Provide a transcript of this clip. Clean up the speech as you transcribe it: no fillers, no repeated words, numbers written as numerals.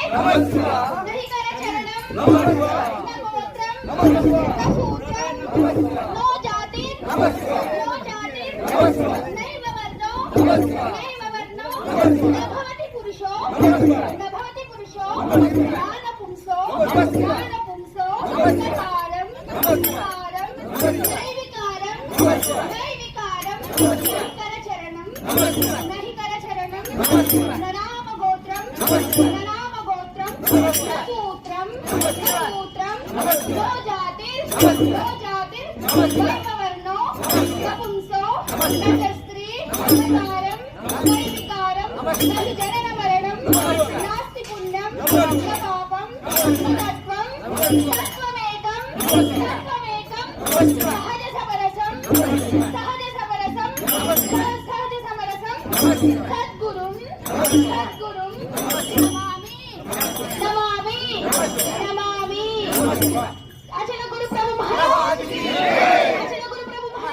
नहीं कर चरणम न गोत्रम न सूत्रम नो जाति नहीं वर्णो न भवति पुरुषो ज्ञान पुंसो न कारम नहीं विकारम कर चरणम नहीं कर चरणम न नाम गोत्रम सूत्रम नो जातिर् दैव वर्णो न पुंसो न स्त्री न कारम नहीं विकारम न जनन मरणम नास्ति पुण्यम न पापम न तत्त्वमेकं सहज समरसम सद्गुरुं नमामि